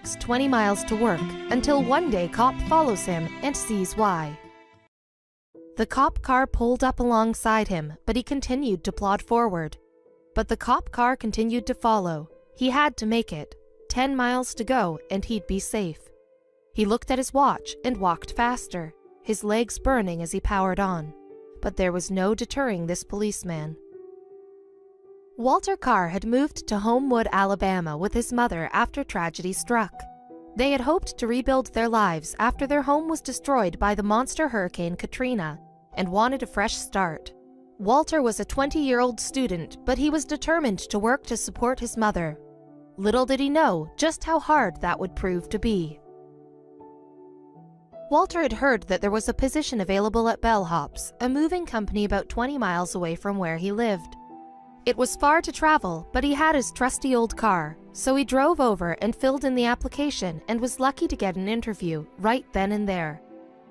walks 20 miles to work until one day cop follows him and sees why. The cop car pulled up alongside him, but he continued to plod forward. But the cop car continued to follow. He had to make it. 10 miles to go and he'd be safe. He looked at his watch and walked faster, his legs burning as he powered on. But there was no deterring this policeman. Walter Carr had moved to Homewood, Alabama with his mother after tragedy struck. They had hoped to rebuild their lives after their home was destroyed by the monster hurricane Katrina and wanted a fresh start. Walter was a 20-year-old student, but he was determined to work to support his mother. Little did he know just how hard that would prove to be. Walter had heard that there was a position available at Bellhops, a moving company about 20 miles away from where he lived. It was far to travel, but he had his trusty old car, so he drove over and filled in the application and was lucky to get an interview right then and there.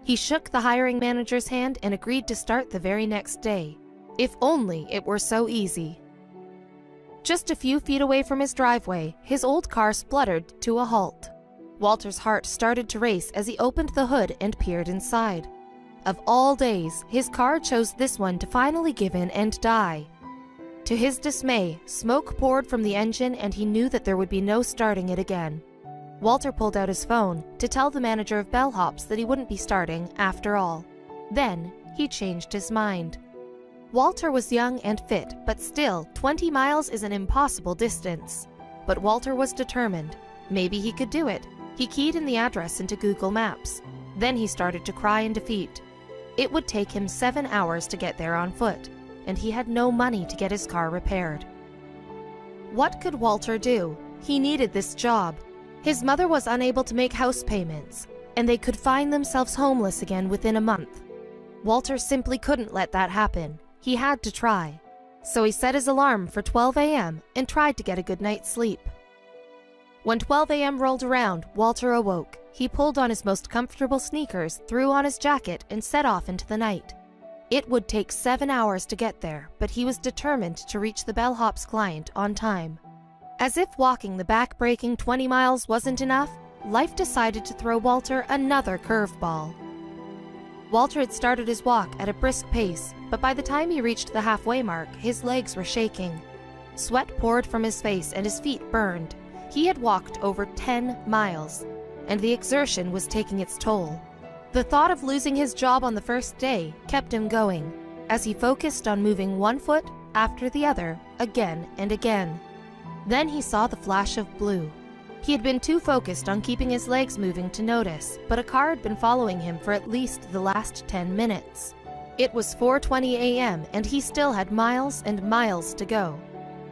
He shook the hiring manager's hand and agreed to start the very next day. If only it were so easy. Just a few feet away from his driveway, his old car spluttered to a halt. Walter's heart started to race as he opened the hood and peered inside. Of all days, his car chose this one to finally give in and die. To his dismay, smoke poured from the engine and he knew that there would be no starting it again. Walter pulled out his phone to tell the manager of Bellhops that he wouldn't be starting after all. Then, he changed his mind. Walter was young and fit, but still, 20 miles is an impossible distance. But Walter was determined. Maybe he could do it. He keyed in the address into Google Maps. Then he started to cry in defeat. It would take him 7 hours to get there on foot, and he had no money to get his car repaired. What could Walter do? He needed this job. His mother was unable to make house payments, and they could find themselves homeless again within a month. Walter simply couldn't let that happen. He had to try. So he set his alarm for 12 a.m. and tried to get a good night's sleep. When 12 a.m. rolled around, Walter awoke. He pulled on his most comfortable sneakers, threw on his jacket, and set off into the night. It would take 7 hours to get there, but he was determined to reach the Bellhops client on time. As if walking the back-breaking 20 miles wasn't enough, life decided to throw Walter another curveball. Walter had started his walk at a brisk pace, but by the time he reached the halfway mark, his legs were shaking. Sweat poured from his face and his feet burned. He had walked over 10 miles, and the exertion was taking its toll. The thought of losing his job on the first day kept him going, as he focused on moving one foot after the other again and again. Then he saw the flash of blue. He had been too focused on keeping his legs moving to notice, but a car had been following him for at least the last 10 minutes. It was 4:20 a.m. and he still had miles and miles to go.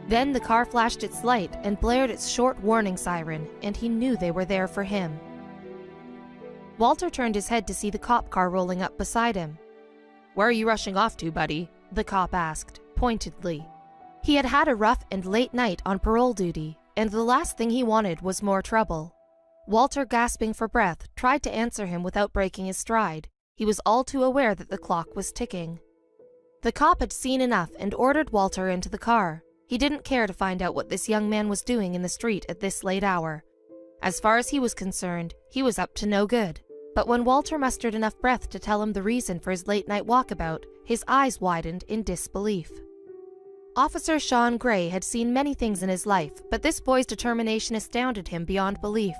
Then the car flashed its light and blared its short warning siren, and he knew they were there for him. Walter turned his head to see the cop car rolling up beside him. "Where are you rushing off to, buddy?" the cop asked, pointedly. He had had a rough and late night on parole duty, and the last thing he wanted was more trouble. Walter, gasping for breath, tried to answer him without breaking his stride. He was all too aware that the clock was ticking. The cop had seen enough and ordered Walter into the car. He didn't care to find out what this young man was doing in the street at this late hour. As far as he was concerned, he was up to no good. But when Walter mustered enough breath to tell him the reason for his late-night walkabout, his eyes widened in disbelief. Officer Sean Gray had seen many things in his life, but this boy's determination astounded him beyond belief.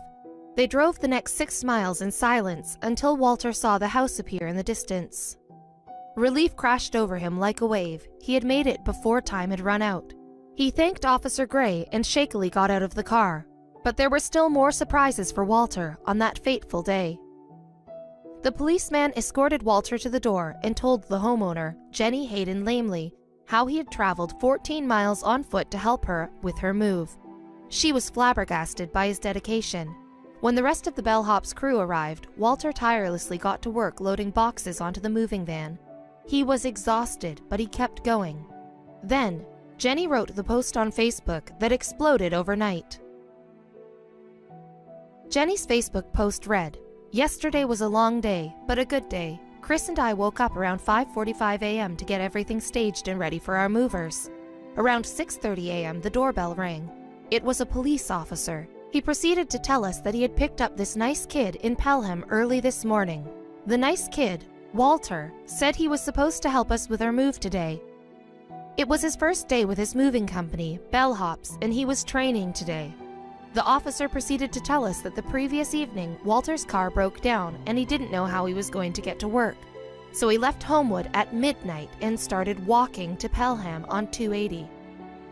They drove the next 6 miles in silence until Walter saw the house appear in the distance. Relief crashed over him like a wave. He had made it before time had run out. He thanked Officer Gray and shakily got out of the car. But there were still more surprises for Walter on that fateful day. The policeman escorted Walter to the door and told the homeowner, Jenny Hayden Lamely, how he had traveled 14 miles on foot to help her with her move. She was flabbergasted by his dedication. When the rest of the Bellhops crew arrived, Walter tirelessly got to work loading boxes onto the moving van. He was exhausted, but he kept going. Then, Jenny wrote the post on Facebook that exploded overnight. Jenny's Facebook post read, "Yesterday was a long day, but a good day. Chris and I woke up around 5:45 a.m. to get everything staged and ready for our movers. Around 6:30 a.m. the doorbell rang. It was a police officer. He proceeded to tell us that he had picked up this nice kid in Pelham early this morning. The nice kid, Walter, said he was supposed to help us with our move today. It was his first day with his moving company, Bellhops, and he was training today. The officer proceeded to tell us that the previous evening, Walter's car broke down and he didn't know how he was going to get to work. So he left Homewood at midnight and started walking to Pelham on 280.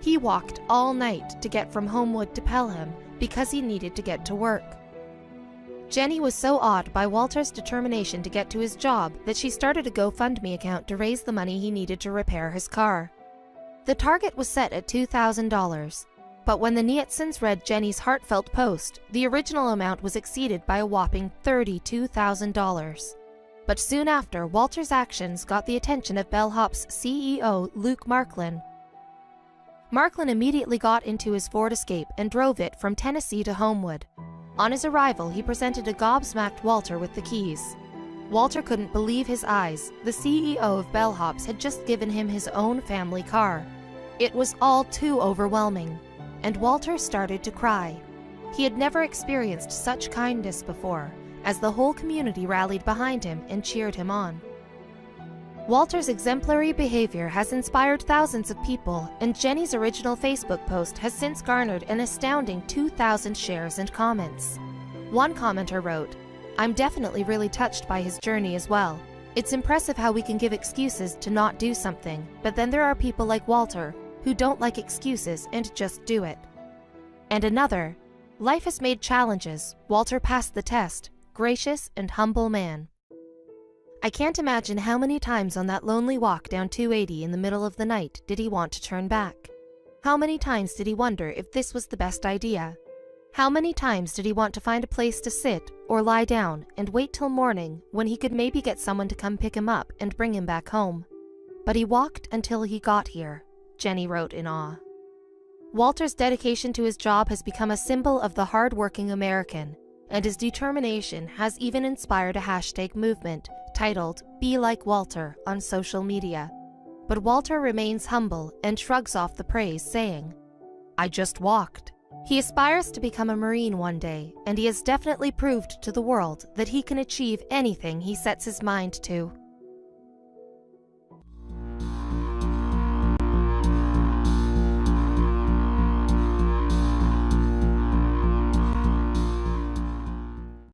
He walked all night to get from Homewood to Pelham because he needed to get to work. Jenny was so awed by Walter's determination to get to his job that she started a GoFundMe account to raise the money he needed to repair his car. The target was set at $2,000, but when the Nietzens read Jenny's heartfelt post, the original amount was exceeded by a whopping $32,000. But soon after, Walter's actions got the attention of Bellhop's CEO, Luke Marklin. Marklin immediately got into his Ford Escape and drove it from Tennessee to Homewood. On his arrival, he presented a gobsmacked Walter with the keys. Walter couldn't believe his eyes. The CEO of Bellhops had just given him his own family car. It was all too overwhelming, and Walter started to cry. He had never experienced such kindness before, as the whole community rallied behind him and cheered him on. Walter's exemplary behavior has inspired thousands of people, and Jenny's original Facebook post has since garnered an astounding 2,000 shares and comments. One commenter wrote, "I'm definitely really touched by his journey as well. It's impressive how we can give excuses to not do something, but then there are people like Walter who don't like excuses and just do it." And another, "Life has made challenges. Walter passed the test. Gracious and humble man." I can't imagine how many times on that lonely walk down 280 in the middle of the night did he want to turn back. How many times did he wonder if this was the best idea? How many times did he want to find a place to sit or lie down and wait till morning when he could maybe get someone to come pick him up and bring him back home? But he walked until he got here, Jenny wrote in awe. Walter's dedication to his job has become a symbol of the hard-working American, and his determination has even inspired a hashtag movement titled "Be Like Walter" on social media. But Walter remains humble and shrugs off the praise, saying, "I just walked." He aspires to become a Marine one day, and he has definitely proved to the world that he can achieve anything he sets his mind to.